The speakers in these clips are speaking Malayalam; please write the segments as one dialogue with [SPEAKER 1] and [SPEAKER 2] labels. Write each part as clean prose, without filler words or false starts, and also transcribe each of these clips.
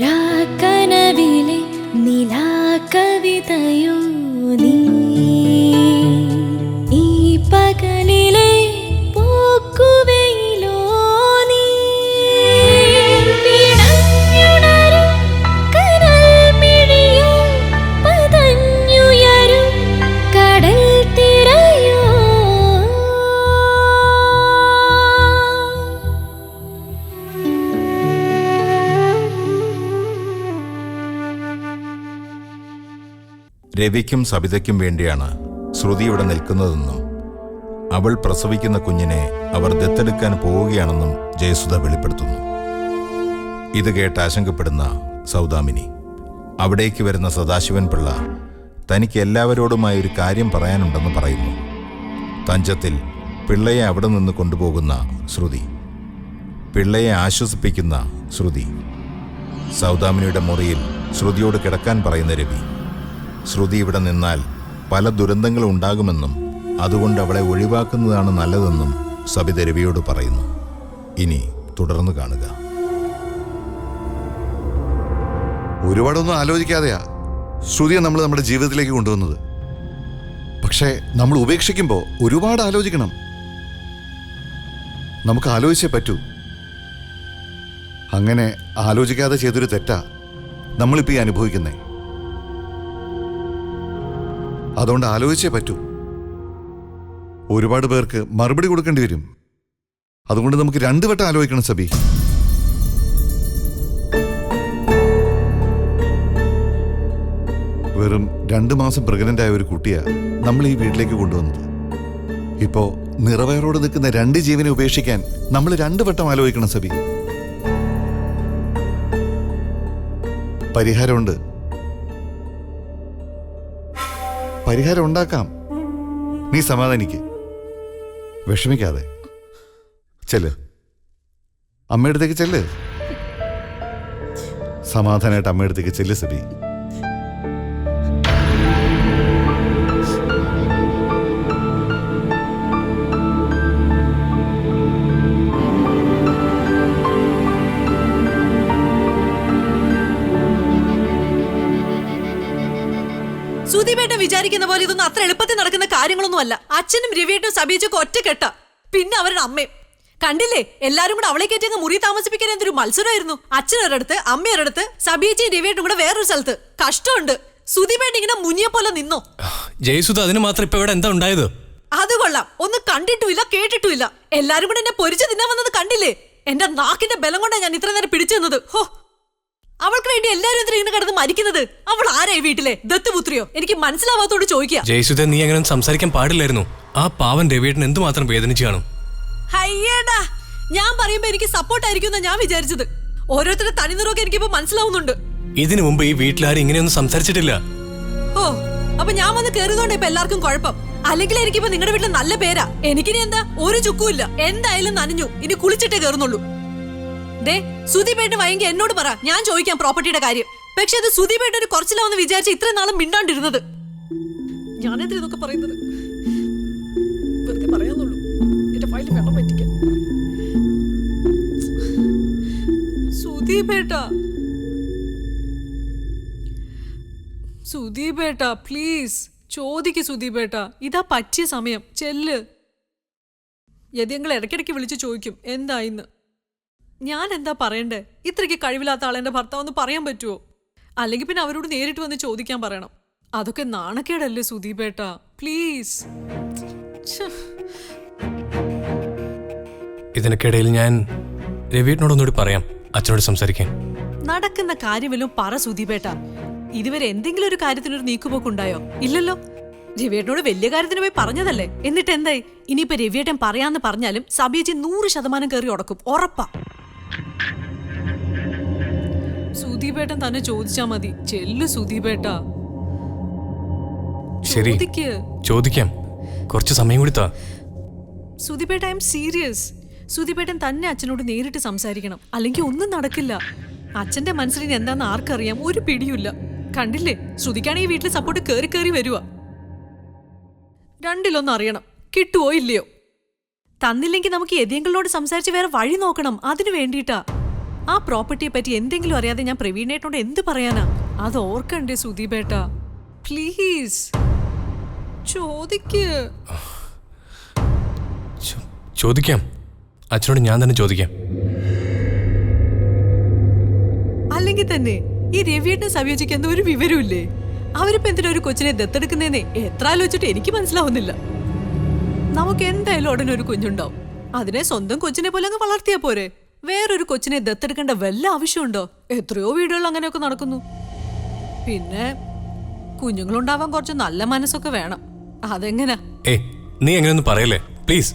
[SPEAKER 1] രാക്കനവിലെ നിലാകവിതയോ നീ, ഈ പകലിലെ പോക്കുവെയിലോ നീ, പിടഞ്ഞുണരും കനൽമിഴിയോ പതഞ്ഞുയരും കടൽ തിരയോ.
[SPEAKER 2] രവിക്കും സബിതയ്ക്കും വേണ്ടിയാണ് ശ്രുതി ഇവിടെ നിൽക്കുന്നതെന്നും അവൾ പ്രസവിക്കുന്ന കുഞ്ഞിനെ അവർ ദത്തെടുക്കാൻ പോവുകയാണെന്നും ജയസുധ വെളിപ്പെടുത്തുന്നു. ഇത് കേട്ട് ആശങ്കപ്പെടുന്ന സൗദാമിനി അവിടേക്ക് വരുന്ന സദാശിവൻ പിള്ള തനിക്ക് എല്ലാവരോടുമായി ഒരു കാര്യം പറയാനുണ്ടെന്ന് പറയുന്നു. തഞ്ചത്തിൽ പിള്ളയെ അവിടെ നിന്ന് കൊണ്ടുപോകുന്ന ശ്രുതി, പിള്ളയെ ആശ്വസിപ്പിക്കുന്ന ശ്രുതി, സൗദാമിനിയുടെ മുറിയിൽ ശ്രുതിയോട് കിടക്കാൻ പറയുന്ന രവി, ശ്രുതി ഇവിടെ നിന്നാൽ പല ദുരന്തങ്ങളും ഉണ്ടാകുമെന്നും അതുകൊണ്ട് അവളെ ഒഴിവാക്കുന്നതാണ് നല്ലതെന്നും സബിത രവിയോട് പറയുന്നു. ഇനി തുടർന്ന് കാണുക.
[SPEAKER 3] ഒരുപാടൊന്നും ആലോചിക്കാതെയാ ശ്രുതിയെ നമ്മൾ നമ്മുടെ ജീവിതത്തിലേക്ക് കൊണ്ടുവന്നത്. പക്ഷേ നമ്മൾ ഉപേക്ഷിക്കുമ്പോൾ ഒരുപാട് ആലോചിക്കണം. നമുക്ക് ആലോചിച്ചേ പറ്റൂ. അങ്ങനെ ആലോചിക്കാതെ ചെയ്തൊരു തെറ്റാ നമ്മളിപ്പോൾ ഈ അനുഭവിക്കുന്നേ. അതുകൊണ്ട് ആലോചിച്ചേ പറ്റൂ. ഒരുപാട് പേർക്ക് മറുപടി കൊടുക്കേണ്ടി വരും. അതുകൊണ്ട് നമുക്ക് 2 വട്ടം ആലോചിക്കണം സബി. വെറും 2 മാസം പ്രഗ്നന്റ് ആയ ഒരു കുട്ടിയാ നമ്മൾ ഈ വീട്ടിലേക്ക് കൊണ്ടുവന്നത്. ഇപ്പോ നിറവയറോട് നിൽക്കുന്ന 2 ജീവനെ ഉപേക്ഷിക്കാൻ നമ്മൾ 2 വട്ടം ആലോചിക്കണം സബി. പരിഹാരമുണ്ട്. പരിഹാരം ഉണ്ടാക്കാം. നീ സമാധാനിക്ക്, വിഷമിക്കാതെ. ചെല്ല്, അമ്മയുടെ അടുത്തേക്ക് ചെല്ല്. സമാധാനമായിട്ട് അമ്മയുടെ അടുത്തേക്ക് ചെല്ല് സബി.
[SPEAKER 4] സുധിപേട്ട വിചാരിക്കുന്ന പോലെ ഇതൊന്നും അത്ര എളുപ്പത്തിൽ നടക്കുന്ന കാര്യങ്ങളൊന്നും അല്ല. അച്ഛനും രവിയേട്ടും സബീജൊക്കെ ഒറ്റക്കെട്ട, പിന്നെ അവരുടെ അമ്മയും കണ്ടില്ലേ. എല്ലാരും കൂടെ അവളെ കയറ്റി അങ്ങ് മുറി താമസിപ്പിക്കാൻ എന്തൊരു മത്സരമായിരുന്നു. അച്ഛനൊരിടത്ത്, അമ്മയൊരിടത്ത്, സബീജയും രവിയേട്ടും കൂടെ വേറൊരു സ്ഥലത്ത്. കഷ്ടമുണ്ട്. സുധിപേട്ട ഇങ്ങനെ മുനിയെ പോലെ നിന്നോ.
[SPEAKER 5] ജയസുധ, അതിന് മാത്രം ഇപ്പൊ ഇവിടെ എന്താ ഉണ്ടായത്?
[SPEAKER 4] അത് കൊള്ളാം. ഒന്നും കണ്ടിട്ടുമില്ല കേട്ടിട്ടുമില്ല. എല്ലാരും കൂടെ എന്നെ പൊരിച്ചു തിന്നാൻ വന്നത് കണ്ടില്ലേ. എന്റെ നാക്കിന്റെ ബലം കൊണ്ടാണ് ഞാൻ ഇത്ര നേരം പിടിച്ചു തന്നത്. ഹോ, അവൾക്ക് വേണ്ടി എല്ലാരും എന്തിനാ ഇങ്ങനെ കിടന്ന് മരിക്കുന്നത്? അവൾ ആരായി വീട്ടിലെ ദത്തുപുത്രിയോ? എനിക്ക് മനസ്സിലാവാത്തോട് ചോദിക്കുക.
[SPEAKER 5] ജയസുധ, നീ അങ്ങനെ സംസാരിക്കാൻ പാടില്ലായിരുന്നു. ആ പാവൻ രവിയേട്ടൻ എന്തുമാത്രം വേദനിച്ചു കാണും.
[SPEAKER 4] അയ്യേടാ, ഞാൻ പറയുമ്പോ എനിക്ക് സപ്പോർട്ട് ആയിരിക്കും ഞാൻ വിചാരിച്ചത്. ഓരോരുത്തരുടെ തനിനിറൊക്കെ എനിക്കിപ്പോ മനസ്സിലാവുന്നുണ്ട്.
[SPEAKER 5] ഇതിനു മുമ്പ് ഈ വീട്ടിലാരും ഇങ്ങനെയൊന്നും സംസാരിച്ചിട്ടില്ല.
[SPEAKER 4] ഓ, അപ്പൊ ഞാൻ വന്ന് കേറിയതുകൊണ്ട് ഇപ്പൊ എല്ലാവർക്കും കുഴപ്പം. അല്ലെങ്കിൽ എനിക്കിപ്പോ നിങ്ങളുടെ വീട്ടിൽ നല്ല പേരാ. എനിക്കിനി എന്താ ഒരു ചുക്കുമില്ല. എന്തായാലും നനഞ്ഞു. ഇനി കുളിച്ചിട്ടേ കേറുന്നുള്ളൂ. ദേ, സുധിപേട്ടൻ വൈകി എന്നോട് പറ, ഞാൻ ചോദിക്കാം പ്രോപ്പർട്ടിയുടെ കാര്യം. പക്ഷെ അത് സുധിപേട്ടൻ ഒരു കുറച്ചിലാവെന്ന് വിചാരിച്ച് ഇത്രയും നാളും മിണ്ടാണ്ടിരുന്നത്. ഞാനെന്താ ഇതൊക്കെ പറയുന്നത്? വെറുതെ പറയാന്നുള്ളൂ. എന്റെ ഫയലിൽ വെള്ളം പറ്റിക്കാൻ. സുധീപേട്ട പ്ലീസ് ചോദിക്ക്. സുധീപേട്ട, ഇതാ പറ്റിയ സമയം. ചെല്ല്. യതിയങ്ങൾ ഇടയ്ക്കിടയ്ക്ക് വിളിച്ച് ചോദിക്കും എന്തായിന്ന്. ഞാൻ എന്താ പറയണ്ടേ? ഇത്രയ്ക്ക് കഴിവില്ലാത്ത ആളെന്റെ ഭർത്താവെന്ന് പറയാൻ പറ്റുമോ? അല്ലെങ്കിൽ പിന്നെ അവരോട് നേരിട്ട് വന്ന് ചോദിക്കാൻ പറയണം. അതൊക്കെ നാണക്കേടല്ലേ സുധീപേട്ട? പ്ലീസ്.
[SPEAKER 5] ഇതിനൊക്കിടയിൽ ഞാൻ രവിയേട്ടനോടൊന്നുകൂടി പറയാം, അച്ഛനോട് സംസാരിക്കാൻ.
[SPEAKER 4] നടക്കുന്ന കാര്യമെല്ലാം പറ സുധീപേട്ട. ഇതുവരെ എന്തെങ്കിലും ഒരു കാര്യത്തിനൊരു നീക്കുപോക്കുണ്ടായോ? ഇല്ലല്ലോ. രവിയേട്ടനോട് വലിയ കാര്യത്തിന് പോയി പറഞ്ഞതല്ലേ. എന്നിട്ട് എന്തായി? ഇനിയിപ്പോ രവിയേട്ടൻ പറയാന്ന് പറഞ്ഞാലും സബീജി 100% കയറി ഉടക്കും, ഉറപ്പാ. സുധീപേട്ടൻ തന്നെ ചോദിച്ചാ മതി. ചെല്ലു സുധീപേട്ട.
[SPEAKER 5] ശരി, ചോദിക്കാം. കുറച്ച് സമയം കൊടുത്താ.
[SPEAKER 4] സുധീപേട്ട, ഐ എം സീരിയസ്. സുധീപേട്ടൻ തന്നെ അച്ഛനോട് നേരിട്ട് സംസാരിക്കണം. അല്ലെങ്കിൽ ഒന്നും നടക്കില്ല. അച്ഛന്റെ മനസ്സിൽ എന്താന്ന് ആർക്കറിയാം? ഒരു പിടിയുമില്ല. കണ്ടില്ലേ, ശ്രുതിക്കാണ് ഈ വീട്ടിൽ സപ്പോർട്ട് കയറി കയറി വരുക. രണ്ടിലൊന്നും അറിയണം, കിട്ടുവോ ഇല്ലയോ. തന്നില്ലെങ്കിൽ നമുക്ക് യതിയങ്ങളോട് സംസാരിച്ച് വേറെ വഴി നോക്കണം. അതിനു വേണ്ടിയിട്ടാ. ആ പ്രോപ്പർട്ടിയെ പറ്റി എന്തെങ്കിലും അറിയാതെ ഞാൻ പ്രവീണേട്ടനോട് എന്ത് പറയാനാ? അത് ഓർക്കണ്ടേ സുദീപേട്ടാ? പ്ലീസ് ചോദിക്ക്.
[SPEAKER 5] ചോദിക്കാം, അച്ഛനോട് ഞാൻ തന്നെ ചോദിക്കാം.
[SPEAKER 4] അല്ലെങ്കിൽ തന്നെ ഈ രവിയേട്ടനെ സംയോജിക്കുന്ന ഒരു വിവരമില്ലേ? അവരിപ്പോ എന്തിനാ ഒരു കൊച്ചിനെ ദത്തെടുക്കുന്നതെന്നേ എത്ര ആലോചിച്ചിട്ട് എനിക്ക് മനസ്സിലാവുന്നില്ല. നമുക്ക് എന്തായാലും ഉടനെ ഒരു കുഞ്ഞുണ്ടാവും. അതിനെ സ്വന്തം കൊച്ചിനെ പോലെ അങ്ങ് വളർത്തിയാ പോരെ. വേറൊരു കൊച്ചിനെ ദത്തെടുക്കേണ്ട വല്ല ആവശ്യമുണ്ടോ? എത്രയോ വീടുകൾ അങ്ങനെയൊക്കെ നടക്കുന്നു. പിന്നെ കുഞ്ഞുങ്ങളുണ്ടാവാൻ കുറച്ച് നല്ല മനസ്സൊക്കെ വേണം. അതെങ്ങനാ?
[SPEAKER 5] നീ എങ്ങനെയൊന്നും പറയല്ലേ പ്ലീസ്.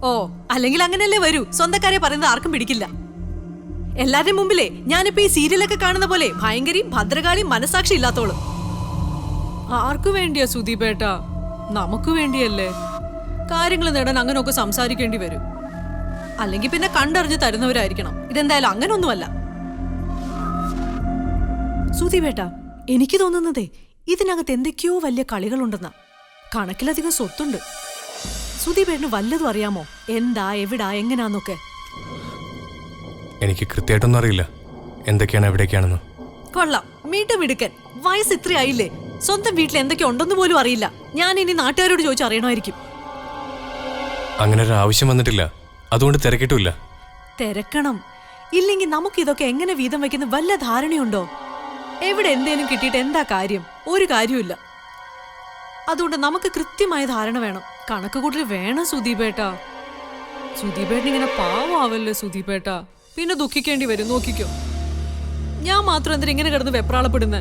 [SPEAKER 4] ഓ, അല്ലെങ്കിൽ അങ്ങനെയല്ലേ വരൂ. സ്വന്തക്കാരെ പറയുന്നത് ആർക്കും പിടിക്കില്ല. എല്ലാവരുടെയും മുമ്പിലേ ഞാനിപ്പോ ഈ സീരിയലൊക്കെ കാണുന്ന പോലെ ഭയങ്കരയും ഭദ്രകാളിയും മനസാക്ഷി ഇല്ലാത്തോളൂ. ആർക്കു വേണ്ടിയാ സുദീപേട്ടാ? നമുക്ക് വേണ്ടിയല്ലേ. കാര്യങ്ങൾ നേടാൻ അങ്ങനെയൊക്കെ സംസാരിക്കേണ്ടി വരും. അല്ലെങ്കിൽ പിന്നെ കണ്ടറിഞ്ഞ് തരുന്നവരായിരിക്കണം. ഇതെന്തായാലും അങ്ങനൊന്നുമല്ല. സുദീപേട്ടാ, എനിക്ക് തോന്നുന്നതേ ഇതിനകത്ത് എന്തൊക്കെയോ വലിയ കളികളുണ്ടെന്നാ. കണക്കിലധികം സ്വത്തുണ്ട്. സുദീപേട്ടന് വല്ലതും അറിയാമോ? എന്താ, എവിടാ, എങ്ങനാന്നൊക്കെ?
[SPEAKER 5] എനിക്ക് കൃത്യമായിട്ടൊന്നും അറിയില്ല എന്തൊക്കെയാണ് എവിടേക്കാണെന്ന്.
[SPEAKER 4] കൊള്ളാം, മിടുക്കൻ. വയസ്സ് ഇത്രയായില്ലേ, സ്വന്തം വീട്ടിൽ എന്തൊക്കെ ഉണ്ടെന്ന് പോലും അറിയില്ല. ഞാൻ ഇനി നാട്ടുകാരോട് ചോദിച്ചു അറിയണമായിരിക്കും.
[SPEAKER 5] അങ്ങനെ ഒരു ആവശ്യം വന്നിട്ടില്ല, അതുകൊണ്ട് തിരക്കിട്ടുമില്ല.
[SPEAKER 4] തിരക്കണം. ഇല്ലെങ്കിൽ നമുക്ക് ഇതൊക്കെ എങ്ങനെ വീതം വയ്ക്കുന്ന വല്ല ധാരണയുണ്ടോ? എവിടെ എന്തേലും കിട്ടിയിട്ട് എന്താ കാര്യം? ഒരു കാര്യമില്ല. അതുകൊണ്ട് നമുക്ക് കൃത്യമായ ധാരണ വേണം, കണക്ക് കൂട്ടൽ വേണം സുദീപേട്ടാ. സുദീപേട്ടൻ ഇങ്ങനെ പാവാവല്ലേ സുദീപേട്ടാ? പിന്നെ ദുഃഖിക്കേണ്ടി വരും, നോക്കിക്കോ. ഞാൻ മാത്രം എന്തിനാ ഇങ്ങനെ കിടന്ന് വെപ്രാളപ്പെടുന്നേ?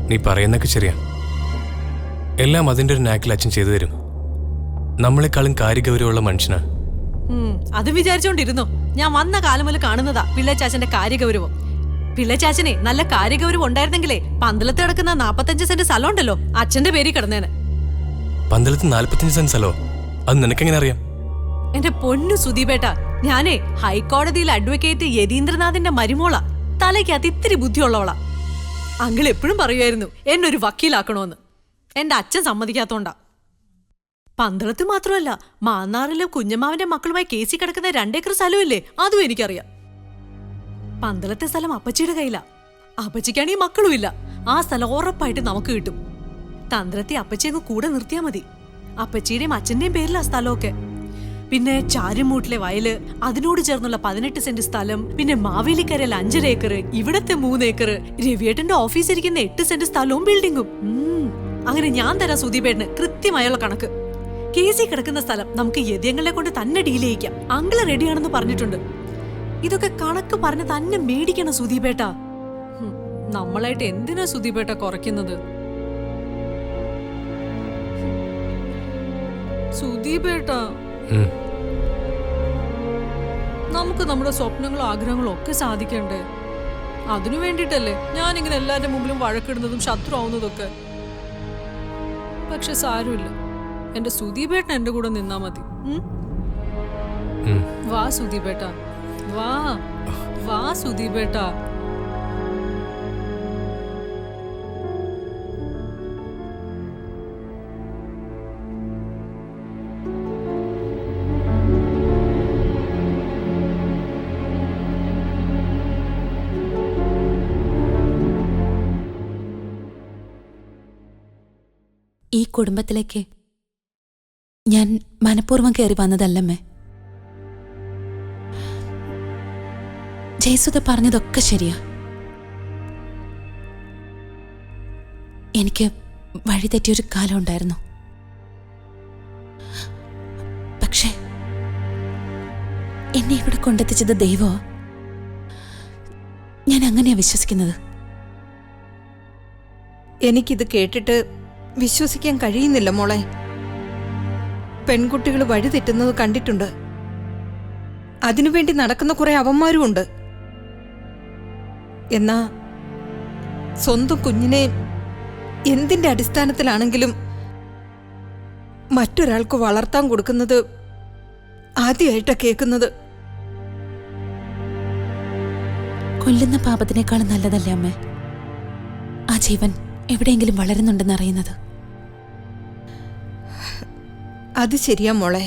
[SPEAKER 5] നീ പറയുന്നൊക്കെ ശരിയാ. എല്ലാം അതിൻ്റെ ഒരു നാക്കിൽ അച്ഛൻ ചെയ്തു തരും. നമ്മളെക്കാളും കാര്യഗൗരവമുള്ള മനുഷ്യനാ.
[SPEAKER 4] അത് വിചാരിച്ചോണ്ടിരുന്നോ? ഞാൻ വന്ന കാലം മുതൽ കാണുന്നതാ പിള്ളേച്ചാച്ചന്റെ കാര്യഗൗരവം. പിള്ളേച്ചാച്ചനെ നല്ല കാര്യഗൗരവം ഉണ്ടായിരുന്നെങ്കിലേ പന്തളത്ത് കിടക്കുന്ന 45 സെന്റ് സ്ഥലം ഉണ്ടല്ലോ, അച്ഛന്റെ പേരിൽ കിടന്നേനെ.
[SPEAKER 5] പന്തളത്ത് 45 സെന്റ് സ്ഥലോ? അത് നിനക്കെങ്ങനെ അറിയാം?
[SPEAKER 4] എന്റെ പൊന്നു സുദീപേട്ട, ഞാനേ ഹൈക്കോടതിയിൽ അഡ്വക്കേറ്റ് യതീന്ദ്രനാഥിന്റെ മരുമോളാ. തലയ്ക്കകത്ത് ഇത്തിരി ബുദ്ധിയുള്ളവളാ. അങ്കിൾ എപ്പോഴും പറയുമായിരുന്നു എന്നൊരു വക്കീലാക്കണോന്ന്. എന്റെ അച്ഛൻ സമ്മതിക്കാത്തോണ്ടാ. പന്തളത്ത് മാത്രമല്ല, മാന്നാറിലെ കുഞ്ഞമ്മാവന്റെ മക്കളുമായി കേസിൽ കിടക്കുന്ന 2 ഏക്കർ സ്ഥലമില്ലേ, അതും എനിക്കറിയാം. പന്തളത്തെ സ്ഥലം അപ്പച്ചിയുടെ കയ്യിലാ. അപ്പച്ചിക്കാണീ മക്കളും ഇല്ല. ആ സ്ഥലം ഉറപ്പായിട്ട് നമുക്ക് കിട്ടും. തന്ത്രത്തെ അപ്പച്ചി അങ്ങ് കൂടെ നിർത്തിയാ മതി. അപ്പച്ചിയുടെയും അച്ഛന്റെയും പേരിലാ സ്ഥലമൊക്കെ. പിന്നെ ചാരുമൂട്ടിലെ വയല്, അതിനോട് ചേർന്നുള്ള 18 സെന്റ് സ്ഥലം, പിന്നെ മാവേലിക്കരയിൽ 5 ഏക്കർ, ഇവിടത്തെ 3 ഏക്കർ, രവിയേട്ടന്റെ ഓഫീസ് ഇരിക്കുന്ന 8 സെന്റ് സ്ഥലവും ബിൽഡിങ്ങും. അങ്ങനെ ഞാൻ തരാം സുദീപേട്ടന് കൃത്യമായുള്ള കണക്ക്. കേസിൽ കിടക്കുന്ന സ്ഥലം നമുക്ക് യതിയങ്ങളെ കൊണ്ട് തന്നെ ഡീൽ ചെയ്യിക്കാം. അങ്കിള് റെഡിയാണെന്ന് പറഞ്ഞിട്ടുണ്ട്. ഇതൊക്കെ കണക്ക് പറഞ്ഞ് തന്നെ മേടിക്കണം സുദീപേട്ട. നമ്മളായിട്ട് എന്തിനാ സുദീപേട്ട കുറയ്ക്കുന്നത്? സുദീപേട്ട, നമുക്ക് നമ്മുടെ സ്വപ്നങ്ങളും ആഗ്രഹങ്ങളും ഒക്കെ സാധിക്കണ്ടേ? അതിനു വേണ്ടിട്ടല്ലേ ഞാനിങ്ങനെ എല്ലാവരുടെ മുമ്പിലും വഴക്കിടുന്നതും ശത്രു ആവുന്നതൊക്കെ. പക്ഷെ സാരമില്ല, എന്റെ സുദീപേട്ടൻ എന്റെ കൂടെ നിന്നാ മതി. വാ സുദീപേട്ട, വാ വാ സുദീപേട്ട.
[SPEAKER 6] ഈ കുടുംബത്തിലേക്ക് ഞാൻ മനഃപൂർവ്വം കയറി വന്നതല്ലമ്മേ. ജയസുധ പറഞ്ഞതൊക്കെ ശരിയാ. എനിക്ക് വഴിതെറ്റിയൊരു കാലം ഉണ്ടായിരുന്നു. പക്ഷേ എന്നെ ഇവിടെ കൊണ്ടെത്തിച്ചത് ദൈവമാ. ഞാൻ അങ്ങനെയാ വിശ്വസിക്കുന്നത്.
[SPEAKER 7] എനിക്കിത് കേട്ടിട്ട് വിശ്വസിക്കാൻ കഴിയുന്നില്ല മോളെ. പെൺകുട്ടികൾ വഴി തെറ്റുന്നത് കണ്ടിട്ടുണ്ട്. അതിനുവേണ്ടി നടക്കുന്ന കുറെ അവന്മാരും ഉണ്ട്. എന്നാ സ്വന്തം കുഞ്ഞിനെ എന്തിന്റെ അടിസ്ഥാനത്തിലാണെങ്കിലും മറ്റൊരാൾക്ക് വളർത്താൻ കൊടുക്കുന്നത് ആദ്യമായിട്ടാ കേൾക്കുന്നത്.
[SPEAKER 6] കൊല്ലുന്ന പാപത്തിനേക്കാളും നല്ലതല്ലേ അമ്മേ ആ ജീവൻ എവിടെയെങ്കിലും വളരുന്നുണ്ടെന്ന് അറിയുന്നത്?
[SPEAKER 7] അത് ശരിയാ മോളെ,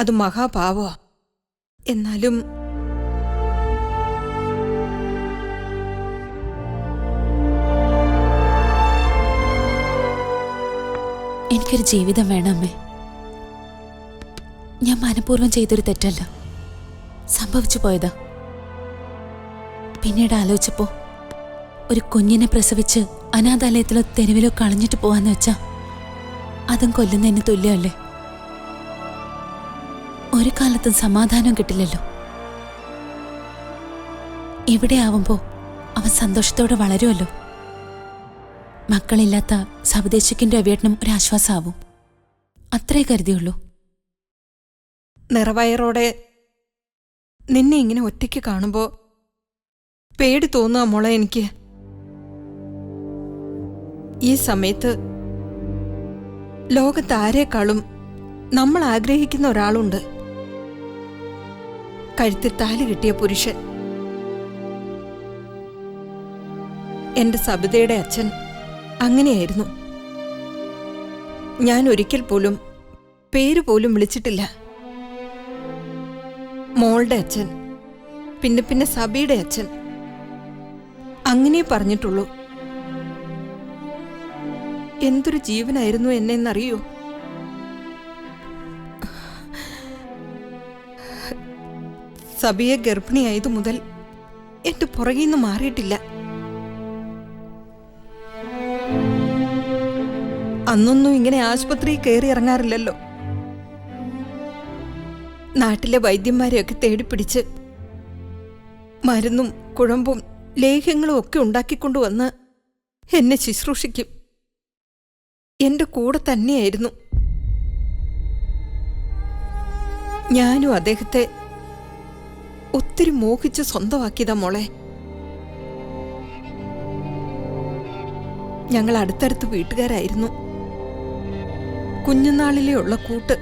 [SPEAKER 7] അത് മഹാപാവോ. എന്നാലും
[SPEAKER 6] എനിക്കൊരു ജീവിതം വേണം അമ്മേ. ഞാൻ മനഃപൂർവ്വം ചെയ്തൊരു തെറ്റല്ല, സംഭവിച്ചു പോയതാ. പിന്നീട് ആലോചിച്ചപ്പോ ഒരു കുഞ്ഞിനെ പ്രസവിച്ച് അനാഥാലയത്തിലോ തെരുവിലോ കളഞ്ഞിട്ട് പോവാന്ന് വെച്ചാ അതും കൊല്ലുന്നതിന് തുല്യമല്ലേ. ഒരു കാലത്തും സമാധാനം കിട്ടില്ലല്ലോ. ഇവിടെ ആവുമ്പോ അവൻ സന്തോഷത്തോടെ വളരുമല്ലോ. മക്കളില്ലാത്ത സബദേശിക്കിന്റെ അവേട്ടനും ഒരാശ്വാസമാവും. അത്രേ കരുതിയുള്ളൂ.
[SPEAKER 7] നിറവയറോടെ നിന്നെ ഇങ്ങനെ ഒറ്റയ്ക്ക് കാണുമ്പോ പേടി തോന്നുക മോളെ എനിക്ക്. ഈ സമയത്ത് ലോകത്താരേക്കാളും നമ്മൾ ആഗ്രഹിക്കുന്ന ഒരാളുണ്ട്. കഴുത്തിൽ താലി കിട്ടിയ പുരുഷൻ. എന്റെ സബിതയുടെ അച്ഛൻ അങ്ങനെയായിരുന്നു. ഞാൻ ഒരിക്കൽ പോലും പേര് പോലും വിളിച്ചിട്ടില്ല. മോളുടെ അച്ഛൻ, പിന്നെ പിന്നെ സബിയുടെ അച്ഛൻ, അങ്ങനെ പറഞ്ഞിട്ടുള്ളൂ. എന്തൊരു ജീവനായിരുന്നു എന്നെന്നറിയോ? സബിയെ ഗർഭിണിയായതു മുതൽ എന്റെ പുറകിൽ നിന്ന് മാറിയിട്ടില്ല. അന്നൊന്നും ഇങ്ങനെ ആശുപത്രിയിൽ കയറി ഇറങ്ങാറില്ലല്ലോ. നാട്ടിലെ വൈദ്യന്മാരെയൊക്കെ തേടിപ്പിടിച്ച് മരുന്നും കുഴമ്പും ലേഹ്യങ്ങളും ഒക്കെ ഉണ്ടാക്കിക്കൊണ്ടുവന്ന് എന്നെ ശുശ്രൂഷിക്കും. എന്റെ കൂടെ തന്നെയായിരുന്നു. ഞാനും അദ്ദേഹത്തെ ഒത്തിരി മോഹിച്ച് സ്വന്തമാക്കിയതാ മോളെ. ഞങ്ങൾ അടുത്തടുത്ത് വീട്ടുകാരായിരുന്നു. കുഞ്ഞുനാളിലേ ഉള്ള കൂട്ട്.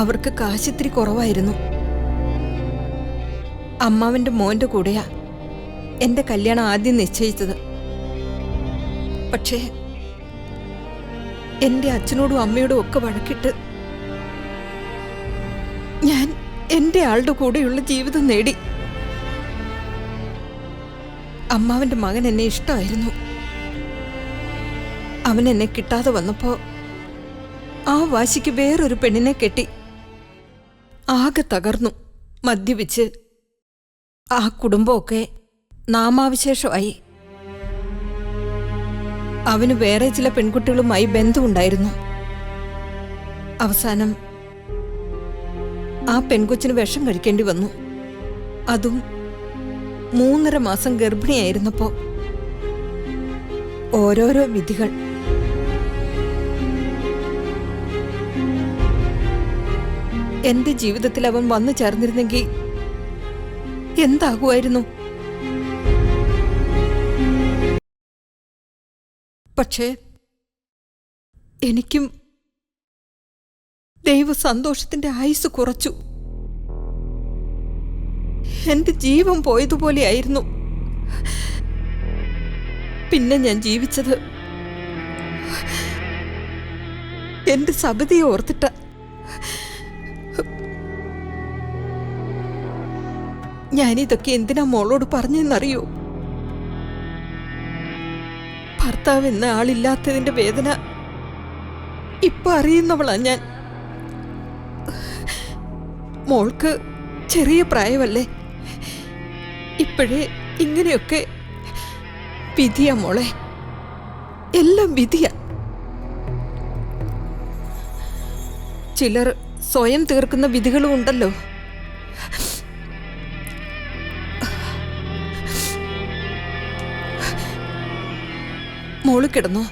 [SPEAKER 7] അവർക്ക് കാശിത്തിരി കുറവായിരുന്നു. അമ്മാവന്റെ മോന്റെ കൂടെയാ എന്റെ കല്യാണം ആദ്യം നിശ്ചയിച്ചത്. പക്ഷേ എന്റെ അച്ഛനോടും അമ്മയോടും ഒക്കെ വഴക്കിട്ട് ഞാൻ എന്റെ ആളുടെ കൂടെയുള്ള ജീവിതം നേടി. അമ്മാവന്റെ മകൻ എന്നെ ഇഷ്ടമായിരുന്നു. അവൻ എന്നെ കിട്ടാതെ വന്നപ്പോ ആ വാശിക്ക് വേറൊരു പെണ്ണിനെ കെട്ടി. ആകെ തകർന്നു. മദ്യപിച്ച് ആ കുടുംബമൊക്കെ നാമാവിശേഷമായി. അവന് വേറെ ചില പെൺകുട്ടികളുമായി ബന്ധമുണ്ടായിരുന്നു. അവസാനം ആ പെൺകൊച്ചിന് വിഷം കഴിക്കേണ്ടി വന്നു. അതും 3.5 മാസം ഗർഭിണിയായിരുന്നപ്പോ. ഓരോരോ വിധികൾ. എന്റെ ജീവിതത്തിൽ അവൻ വന്നു ചേർന്നിരുന്നെങ്കിൽ എന്താകുമായിരുന്നു? പക്ഷേ എനിക്കും ദൈവ സന്തോഷത്തിന്റെ ആയുസ് കുറച്ചു. എന്റെ ജീവൻ പോയതുപോലെയായിരുന്നു. പിന്നെ ഞാൻ ജീവിച്ചത് എന്റെ സബിതയെ ഓർത്തിട്ട. ഞാനിതൊക്കെ എന്തിനാ മോളോട് പറഞ്ഞെന്നറിയോ? ഭർത്താവ് എന്ന ആളില്ലാത്തതിന്റെ വേദന ഇപ്പൊ അറിയുന്നവളാ ഞാൻ. മോൾക്ക് ചെറിയ പ്രായമല്ലേ, ഇപ്പോഴേ ഇങ്ങനെയൊക്കെ. വിധിയാ മോളെ, എല്ലാം വിധിയാ. ചിലർ സ്വയം തീർക്കുന്ന വിധികളും ഉണ്ടല്ലോ. മോള് കിടന്നോ?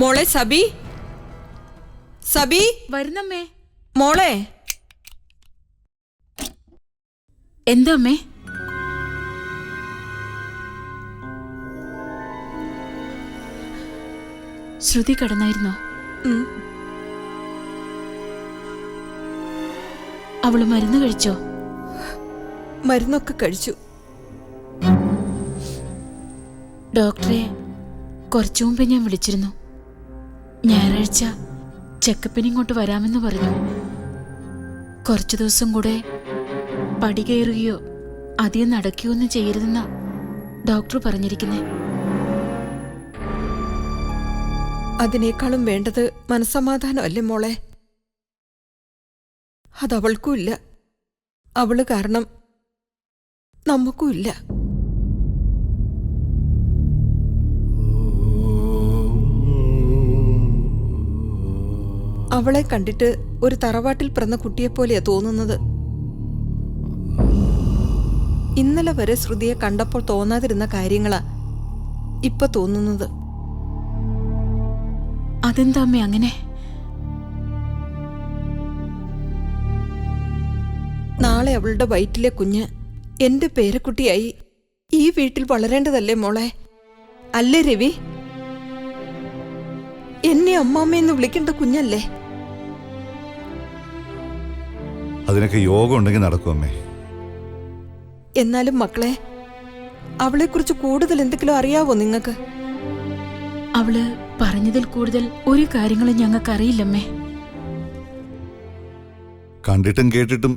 [SPEAKER 7] മോളെ സബി, സബി
[SPEAKER 6] വരുന്നമ്മേ.
[SPEAKER 7] മോളെ.
[SPEAKER 6] എന്താ അമ്മേ? ശ്രുതി കടന്നായിരുന്നോ? അവള് മരുന്ന് കഴിച്ചോ?
[SPEAKER 7] മരുന്നൊക്കെ കഴിച്ചു.
[SPEAKER 6] ഡോക്ടറെ കുറച്ചു മുമ്പ് ഞാൻ വിളിച്ചിരുന്നു. ഞായറാഴ്ച ചെക്കപ്പിന് ഇങ്ങോട്ട് വരാമെന്ന് പറഞ്ഞു. കുറച്ചു ദിവസം കൂടെ പടി കയറുകയോ അധികം നടക്കുകയോ ഒന്നും ചെയ്യരുതെന്നാ ഡോക്ടർ പറഞ്ഞിരിക്കുന്നേ.
[SPEAKER 7] അതിനേക്കാളും വേണ്ടത് മനസ്സമാധാനമല്ലേ മോളെ? അതവൾക്കും ഇല്ല. അവള് കാരണം നമുക്കും ഇല്ല. അവളെ കണ്ടിട്ട് ഒരു തറവാട്ടിൽ പിറന്ന കുട്ടിയെപ്പോലെയാ തോന്നുന്നത്. ഇന്നലെ വരെ ശ്രുതിയെ കണ്ടപ്പോൾ തോന്നാതിരുന്ന കാര്യങ്ങളാ ഇപ്പൊ തോന്നുന്നത്.
[SPEAKER 6] അതെന്താ അമ്മേ അങ്ങനെ?
[SPEAKER 7] നാളെ അവളുടെ വയറ്റിലെ കുഞ്ഞ് എന്റെ പേരക്കുട്ടിയായി ഈ വീട്ടിൽ വളരേണ്ടതല്ലേ മോളെ? അല്ലേ രവി? എന്നെ അമ്മാമ്മയെന്ന് വിളിക്കേണ്ട കുഞ്ഞല്ലേ?
[SPEAKER 3] അതിനൊക്കെ യോഗം ഉണ്ടെങ്കിൽ നടക്കും അമ്മേ.
[SPEAKER 7] എന്നാലും മക്കളെ, അവളെക്കുറിച്ച് കൂടുതൽ എന്തെങ്കിലും അറിയാവോ നിങ്ങൾക്ക്?
[SPEAKER 6] അവള് പറഞ്ഞതിൽ കൂടുതൽ ഒരു കാര്യങ്ങളും ഞങ്ങൾക്ക് അറിയില്ലമ്മേ.
[SPEAKER 3] കണ്ടിട്ടും കേട്ടിട്ടും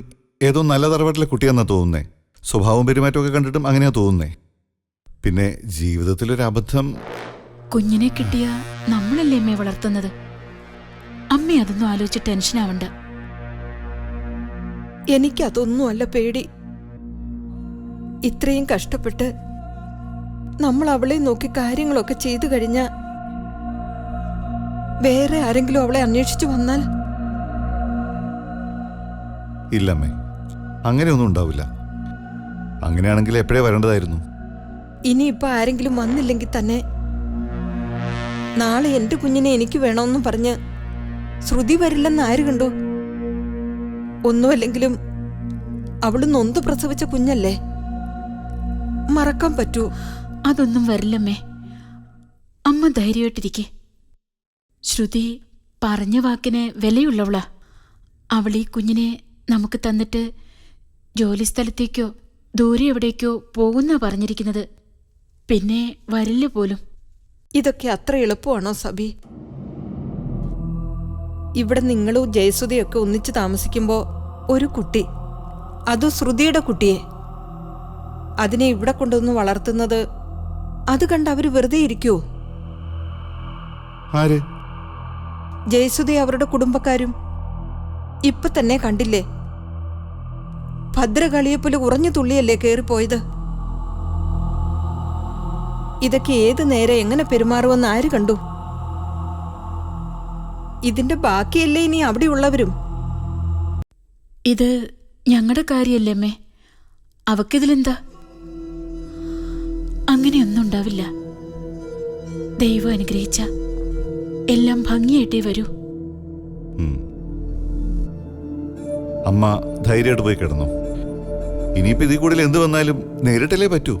[SPEAKER 3] ഏതോ നല്ല തറവാട്ടിലെ കുട്ടിയാന്നാ തോന്നുന്നേ. സ്വഭാവം പെരുമാറ്റമൊക്കെ കണ്ടിട്ടും അങ്ങനെയാ തോന്നുന്നേ. പിന്നെ ജീവിതത്തിലൊരു അബദ്ധം.
[SPEAKER 6] കുഞ്ഞിനെ കിട്ടിയ നമ്മളല്ലേ അമ്മയെ വളർത്തുന്നത്. അമ്മ അതൊന്നും ആലോചിച്ച് ടെൻഷൻ ആവണ്ട.
[SPEAKER 7] എനിക്കതൊന്നുമല്ല പേടി. ഇത്രയും കഷ്ടപ്പെട്ട് നമ്മൾ അവളെ നോക്കി കാര്യങ്ങളൊക്കെ ചെയ്തു കഴിഞ്ഞ വേറെ ആരെങ്കിലും അവളെ അന്വേഷിച്ചു വന്നാൽ?
[SPEAKER 3] ഇല്ലമ്മേ, അങ്ങനെയൊന്നും ഉണ്ടാവില്ല. അങ്ങനെയാണെങ്കിൽ എപ്പോഴേ വരേണ്ടതായിരുന്നു.
[SPEAKER 7] ഇനിയിപ്പോ ആരെങ്കിലും വന്നില്ലെങ്കിൽ തന്നെ നാളെ എന്റെ കുഞ്ഞിനെ എനിക്ക് വേണമെന്നും പറഞ്ഞ് ശ്രുതി വരില്ലെന്ന് ആര് കണ്ടു? ഒന്നുമല്ലെങ്കിലും അവള് നൊന്ത് പ്രസവിച്ച കുഞ്ഞല്ലേ, മറക്കാൻ പറ്റൂ?
[SPEAKER 6] അതൊന്നും വരില്ലമ്മേ. അമ്മ ധൈര്യമായിട്ടിരിക്കെ. ശ്രുതി പറഞ്ഞ വാക്കിന് വിലയുള്ളവളാ. അവൾ ഈ കുഞ്ഞിനെ നമുക്ക് തന്നിട്ട് ജോലി സ്ഥലത്തേക്കോ ദൂരെ എവിടേക്കോ പോകുന്നാ പറഞ്ഞിരിക്കുന്നത്. പിന്നെ വരില്ല പോലും.
[SPEAKER 7] ഇതൊക്കെ അത്ര എളുപ്പമാണോ സബി? ഇവിടെ നിങ്ങളും ജയസുധയൊക്കെ ഒന്നിച്ച് താമസിക്കുമ്പോ ഒരു കുട്ടി, അതും ശ്രുതിയുടെ കുട്ടിയെ, അതിനെ ഇവിടെ കൊണ്ടുവന്ന് വളർത്തുന്നത് അത് കണ്ട് അവര് വെറുതെ ഇരിക്കുവോ?
[SPEAKER 3] ആര്?
[SPEAKER 7] ജയസുധയെ അവരുടെ കുടുംബക്കാരും. ഇപ്പൊ തന്നെ കണ്ടില്ലേ, ഭദ്രകളിയെപ്പോലെ ഉറഞ്ഞു തുള്ളിയല്ലേ കേറിപ്പോയത്. ഇതൊക്കെ ഏത് നേരെ എങ്ങനെ പെരുമാറുമെന്ന് ആര് കണ്ടു? ഇതിന്റെ ബാക്കിയല്ലേ ഇനി അവിടെയുള്ളവരും?
[SPEAKER 6] ഇത് ഞങ്ങളുടെ കാര്യല്ലേ അമ്മേ. അവക്കിതിലെന്താ? അങ്ങനെയൊന്നും ഉണ്ടാവില്ല. ദൈവം അനുഗ്രഹിച്ച എല്ലാം ഭംഗിയായിട്ടേ വരൂ.
[SPEAKER 3] അമ്മ ധൈര്യമായിട്ട് പോയി കിടന്നു. ഇനിയിപ്പോ ഇതിൽ കൂടുതൽ എന്ത് വന്നാലും നേരിട്ടല്ലേ പറ്റൂ.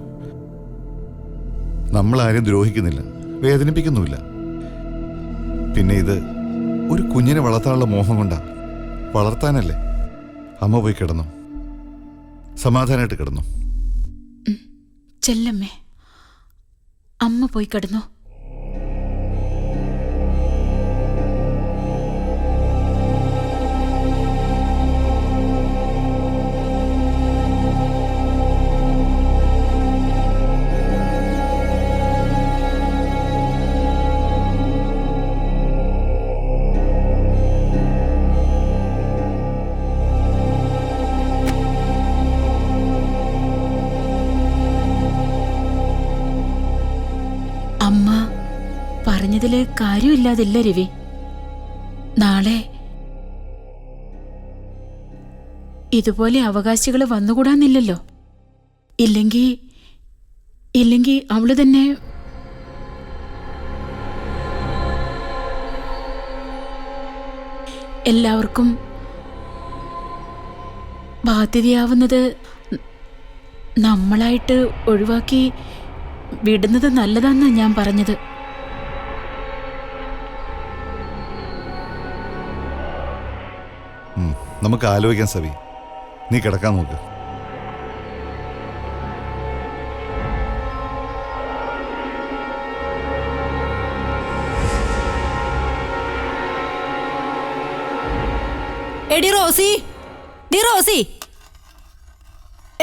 [SPEAKER 3] നമ്മൾ ആരും ദ്രോഹിക്കുന്നില്ല, വേദനിപ്പിക്കുന്നുമില്ല. പിന്നെ ഇത് ഒരു കുഞ്ഞിനെ വളർത്താനുള്ള മോഹം കൊണ്ടാ. വളർത്താനല്ലേ. അമ്മ പോയി കിടന്നു, സമാധാനമായിട്ട് കിടന്നു.
[SPEAKER 6] ചെല്ലമ്മേ, അമ്മ പോയി കിടന്നു. അമ്മ പറഞ്ഞതില് കാര്യമില്ലാതില്ല രവി. നാളെ ഇതുപോലെ അവകാശികൾ വന്നുകൂടാന്നില്ലല്ലോ. ഇല്ലെങ്കി അവള് തന്നെ എല്ലാവർക്കും ബാധ്യതയാവുന്നത് നമ്മളായിട്ട് ഒഴിവാക്കി വിടുന്നത് നല്ലതാന്നാ ഞാൻ പറഞ്ഞത്.
[SPEAKER 3] നമുക്ക് ആലോചിക്കാം സവി. നീ കിടക്കാൻ നോക്ക്.
[SPEAKER 8] എടി റോസി, ഡി റോസി,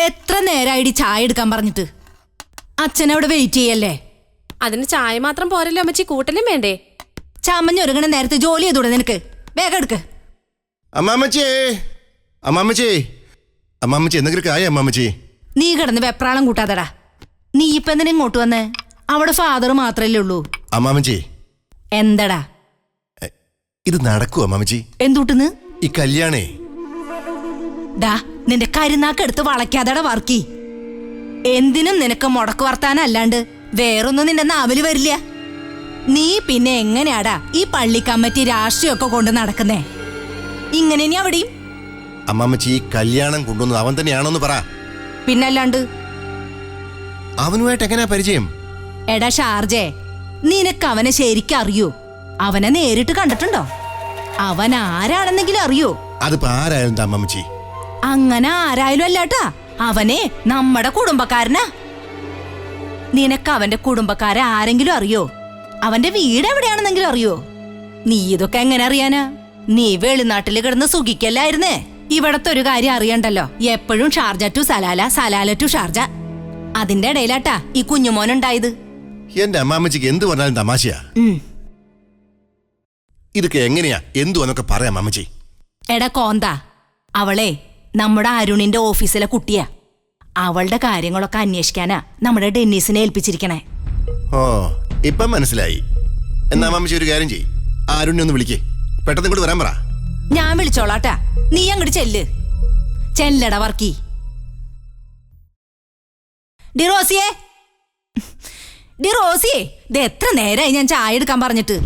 [SPEAKER 8] എത്ര നേരമായിടി ചായ എടുക്കാൻ പറഞ്ഞിട്ട്? അച്ഛനവിടെ വെയിറ്റ് ചെയ്യല്ലേ?
[SPEAKER 9] അതിന് ചായ മാത്രം പോരല്ലോ അമ്മച്ചി, കൂട്ടലും വേണ്ടേ?
[SPEAKER 8] ചമഞ്ഞൊരുങ്ങണ നേരത്തെ ജോലി ചെയ്തൂടെ നിനക്ക്? വേഗം എടുക്ക്.
[SPEAKER 10] അമ്മാമ്മച്ചേ, അമ്മാമ്മച്ചേ, അമ്മാമ്മച്ചി എന്തെങ്കിലും കായ അമ്മാമ്മച്ചി.
[SPEAKER 8] നീ കിടന്ന് വെപ്രാളം കൂട്ടാതടാ. നീ ഇപ്പൊ എന്തിനാ ഇങ്ങോട്ട് വന്നേ? അവിടെ ഫാദർ മാത്രല്ലേ ഉള്ളൂ.
[SPEAKER 10] അമ്മാമ്മച്ചി,
[SPEAKER 8] എന്തടാ
[SPEAKER 10] ഇത് നടക്കൂ അമ്മാമ്മച്ചി?
[SPEAKER 8] എന്തുട്ടെന്ന്?
[SPEAKER 10] ഈ കല്യാണേ.
[SPEAKER 8] ഡാ, നിന്റെ കരുനാക്കെടുത്ത് വളയ്ക്കാതടാ വർക്കി. എന്തിനും നിനക്ക് മുടക്ക് വർത്താനല്ലാണ്ട് വേറൊന്നും നിന്റെ നാവില് വരില്ല. നീ പിന്നെ എങ്ങനെയാടാ ഈ പള്ളി കമ്മിറ്റി രാഷ്ട്രീയമൊക്കെ കൊണ്ട് നടക്കുന്നേ? ഇങ്ങനെ ഇനി അവിടെയും
[SPEAKER 10] അമ്മാമ്മച്ചി ഈ കല്യാണം കൊണ്ടുവന്നത് അവൻ തന്നെയാണോന്ന് പറ.
[SPEAKER 8] പിന്നല്ലാണ്ട്.
[SPEAKER 10] അവനുമായിട്ട് എങ്ങനെയാ പരിചയം?
[SPEAKER 8] എടാ ഷാർജേ, നിനക്ക് അവനെ ശരിക്കും അറിയോ? അവനെ നേരിട്ട് കണ്ടിട്ടുണ്ടോ? അവൻ ആരാണെന്നെങ്കിലും അറിയോ?
[SPEAKER 10] അതിപ്പോ ആരായാലും അമ്മാമ്മച്ചി.
[SPEAKER 8] അങ്ങനെ ആരായാലും അല്ലാട്ടാ, അവനെ നമ്മുടെ കുടുംബക്കാരനാ. നിനക്ക് അവന്റെ കുടുംബക്കാരെ ആരെങ്കിലും അറിയോ? അവന്റെ വീട് എവിടെയാണെന്നെങ്കിലും അറിയോ? നീ ഇതൊക്കെ എങ്ങനെ അറിയാനാ? നീ വെളിനാട്ടില് കിടന്ന് സുഖിക്കല്ലായിരുന്നേ. ഇവിടത്തെ ഒരു കാര്യം അറിയണ്ടല്ലോ, എപ്പോഴും Sharjah to Salalah, Salalah to Sharjah. അതിന്റെ ഇടയിലാട്ടാ ഈ കുഞ്ഞുമോനുണ്ടായത്.
[SPEAKER 10] എന്റെ അമ്മാമ്മച്ചിക്ക് എന്ത് പറഞ്ഞാലും തമാശയാ. ഇതൊക്കെ എങ്ങനെയാ എന്തു എന്നൊക്കെ പറയാം അമ്മച്ചി.
[SPEAKER 8] എടാ കോന്ത, അവളെ നമ്മുടെ അരുണിന്റെ ഓഫീസിലെ കുട്ടിയാ. അവളുടെ കാര്യങ്ങളൊക്കെ അന്വേഷിക്കാനാ നമ്മുടെ ഡെന്നീസിനെ ഏൽപ്പിച്ചിരിക്കണേ.
[SPEAKER 10] ഓ, ഇപ്പം മനസ്സിലായി. എന്നാ അമ്മാമ്മച്ചി ഒരു കാര്യം ചെയ്യ്, ആരുണ്യെ ഒന്ന് വിളിക്കേ, പെട്ടെന്ന് ഇങ്ങോട്ട് വരാൻ പറ.
[SPEAKER 8] ഞാൻ വിളിച്ചോളാട്ടാ, നീ അങ്ങോട്ട് ചെല്ലട വർക്കി. ഡിറോസിയേ, ഡിറോസിയേ, ഇത് എത്ര നേരമായി ഞാൻ ചായ എടുക്കാൻ പറഞ്ഞിട്ട്?